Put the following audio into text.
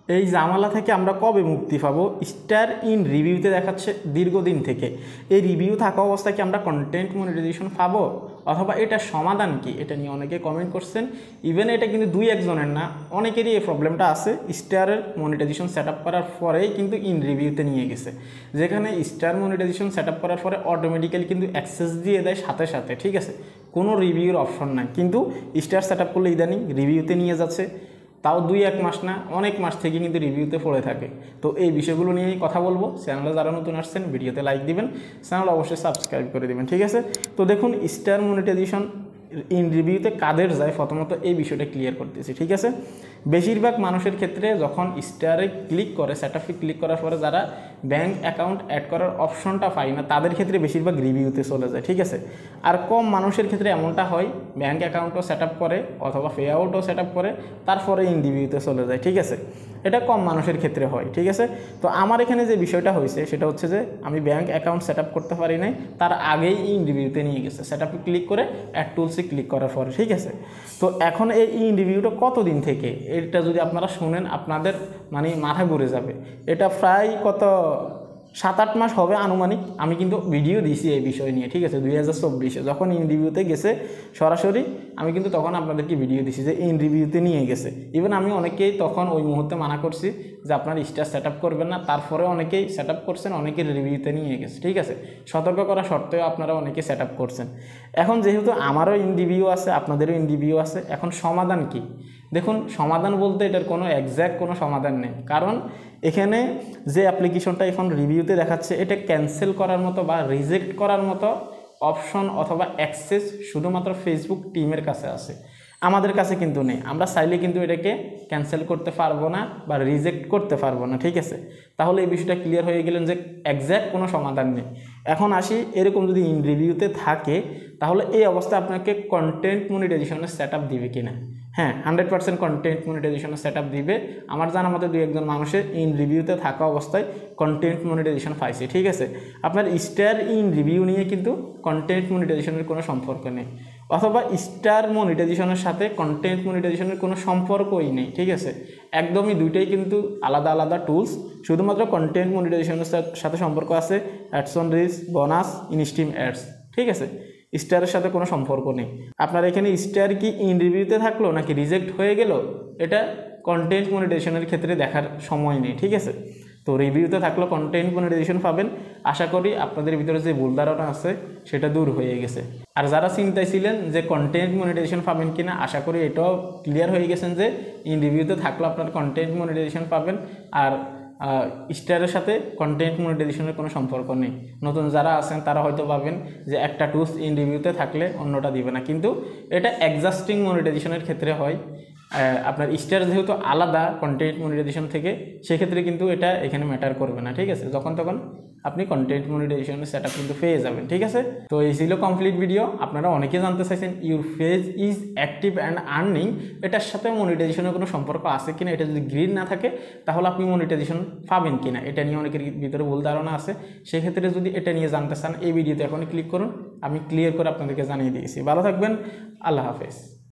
এই জামালা থেকে আমরা কবে মুক্তি পাবো? স্টার ইন রিভিউতে দেখাচ্ছে দীর্ঘদিন থেকে। এই রিভিউ থাকা অবস্থায় কি আমরা কন্টেন্ট মনিটাইজেশন পাবো, অথবা এটা সমাধান কি? এটা নিয়ে অনেকে কমেন্ট করছেন। ইভেন এটা কিন্তু দুই একজনের না, অনেকেরই এই প্রবলেমটা আছে। স্টারের মনিটাইজেশন সেট আপ করার পরেই কিন্তু ইন রিভিউতে নিয়ে গেছে, যেখানে স্টার মনিটাইজেশন সেট আপ করার পরে অটোমেটিক্যালি কিন্তু অ্যাক্সেস দিয়ে দেয় সাথে সাথে, ঠিক আছে, কোনো রিভিউর অপশন নাই। কিন্তু স্টার সেট আপ করলে ইদানিং রিভিউতে নিয়ে যাচ্ছে, তাও 2-1 মাস না, অনেক মাস থেকে কিন্তু রিভিউতে পড়ে থাকে। তো এই বিষয়গুলো নিয়েই কথা বলবো। চ্যানেলে যারা নতুন আসছেন ভিডিওতে লাইক দিবেন, চ্যানেল অবশ্যই সাবস্ক্রাইব করে দিবেন, ঠিক আছে। তো দেখুন, স্টার মনিটাইজেশন ইন রিভিউতে কাদের যায়, প্রথমত এই বিষয়টা ক্লিয়ার করতেছি, ঠিক আছে। বেশিরভাগ মানুষের ক্ষেত্রে যখন স্টারে ক্লিক করে, সেট আপে ক্লিক করার পরে যারা ব্যাঙ্ক অ্যাকাউন্ট অ্যাড করার অপশনটা পায় না, তাদের ক্ষেত্রে বেশিরভাগ রিভিউতে চলে যায়, ঠিক আছে। আর কম মানুষের ক্ষেত্রে এমনটা হয়, ব্যাঙ্ক অ্যাকাউন্টও সেট আপ করে অথবা পে আউটও সেট আপ করে, তারপরে ইন রিভিউতে চলে যায়, ঠিক আছে। এটা কম মানুষের ক্ষেত্রে হয়, ঠিক আছে। তো আমার এখানে যে বিষয়টা হয়েছে সেটা হচ্ছে যে আমি ব্যাঙ্ক অ্যাকাউন্ট সেট আপ করতে পারি নাই, তার আগেই ইন রিভিউতে নিয়ে গেছে, সেট আপে ক্লিক করে অ্যাড টুলসে ক্লিক করার পরে, ঠিক আছে। তো এখন এই ইন রিভিউটা কতদিন থেকে, এটা যদি আপনারা শুনেন আপনাদের মানে মাথা ঘুরে যাবে। এটা প্রায় কত 7-8 মাস হবে আনুমানিক। আমি কিন্তু ভিডিও দিয়েছি এই বিষয় নিয়ে, ঠিক আছে। 2024-এ যখন ইন রিভিউতে গেছে সরাসরি, আমি কিন্তু তখন আপনাদেরকে ভিডিও দিয়েছি যে ইন রিভিউতে নিয়ে গেছে। ইভেন আমি অনেকেই তখন ওই মুহূর্তে মানা করছি যে আপনার স্টার সেট আপ করবেন না, তারপরে অনেকেই সেট আপ করছেন, অনেকের রিভিউতে নিয়ে গেছে, ঠিক আছে। সতর্ক করা সত্ত্বেও আপনারা অনেকে সেট আপ করছেন। এখন যেহেতু আমারও ইন রিভিউ আছে, আপনাদেরও ইন রিভিউ আছে, এখন সমাধান কি? দেখুন, সমাধান বলতে এটার কোনো একজ্যাক্ট কোনো সমাধান নেই, কারণ এখানে যে অ্যাপ্লিকেশনটা এখন রিভিউতে দেখাচ্ছে, এটা ক্যান্সেল করার মতো বা রিজেক্ট করার মতো অপশন অথবা অ্যাক্সেস শুধুমাত্র ফেসবুক টিমের কাছে আছে, আমাদের কাছে কিন্তু নেই। আমরা চাইলে কিন্তু এটাকে ক্যান্সেল করতে পারবো না বা রিজেক্ট করতে পারবো না, ঠিক আছে। তাহলে এই বিষয়টা ক্লিয়ার হয়ে গেলেন যে একজ্যাক্ট কোনো সমাধান নেই। এখন আসি, এরকম যদি ইন রিভিউতে থাকে তাহলে এই অবস্থায় আপনাকে কন্টেন্ট মনিটাইজেশনের সেট আপ দিবে কিনা? হ্যাঁ, 100% কন্টেন্ট মনিটাইজেশনের সেট আপ দিবে। আমার জানা মতো 2-1 মানুষের ইন রিভিউতে থাকা অবস্থায় কন্টেন্ট মনিটাইজেশন পাইছে, ঠিক আছে। আপনার স্টার ইন রিভিউ নিয়ে কিন্তু কন্টেন্ট মনিটাইজেশনের কোনো সম্পর্ক নেই, অথবা স্টার মনিটাইজেশনের সাথে কন্টেন্ট মনিটাইজেশনের কোনো সম্পর্কই নেই, ঠিক আছে। একদমই দুইটাই কিন্তু আলাদা আলাদা টুলস। শুধুমাত্র কন্টেন্ট মনিটাইজেশনের সাথে সম্পর্ক আছে ads on reach, bonus, instream ads, ঠিক আছে। স্টারের সাথে কোনো সম্পর্ক নেই। আপনার এখানে স্টার কি ইন রিভিউতে থাকলো নাকি রিজেক্ট হয়ে গেল, এটা কন্টেন্ট মনিটাইজেশনের ক্ষেত্রে দেখার সময় নেই, ঠিক আছে। তো রিভিউতে থাকলেও কন্টেন্ট মনিটাইজেশন পাবেন। আশা করি আপনাদের ভিতরে যে ভুল ধারণা আছে সেটা দূর হয়ে গেছে। আর যারা চিন্তায় ছিলেন যে কন্টেন্ট মনিটাইজেশন পাবেন কিনা, আশা করি এটাও ক্লিয়ার হয়ে গেছেন যে ইন রিভিউতে থাকলেও আপনার কন্টেন্ট মনিটাইজেশন পাবেন, আর স্টারের সাথে কন্টেন্ট মনিটাইজেশনের কোনো সম্পর্ক নেই। নতুন যারা আছেন তারা হয়তো ভাবেন যে একটা টুলস ইন রিভিউতে থাকলে অন্যটা দিবে না, কিন্তু এটা এক্সাস্টিং মনিটাইজেশনের ক্ষেত্রে হয়। আপনার স্টার যেহেতু আলাদা কন্টেন্ট মনিটাইজেশন থেকে, সেক্ষেত্রে কিন্তু এটা এখানে ম্যাটার করবে না, ঠিক আছে। যখন তখন আপনি কন্টেন্ট মনিটাইজেশনের সেট আপ কিন্তু পেয়ে যাবেন, ঠিক আছে। তো এই ছিল কমপ্লিট ভিডিও। আপনারা অনেকে জানতে চাইছেন your page is active and earning, এটার সাথে মনিটাইজেশনের কোনো সম্পর্ক আছে কিনা, এটা যদি গ্রিন না থাকে তাহলে আপনি মনিটাইজেশন পাবেন কিনা, এটা নিয়ে অনেকের ভিতরে ভুল ধারণা আছে। সেক্ষেত্রে যদি এটা নিয়ে জানতে চান এই ভিডিওতে এখনই ক্লিক করুন, আমি ক্লিয়ার করে আপনাদেরকে জানিয়ে দিয়েছি। ভালো থাকবেন, আল্লাহ হাফেজ।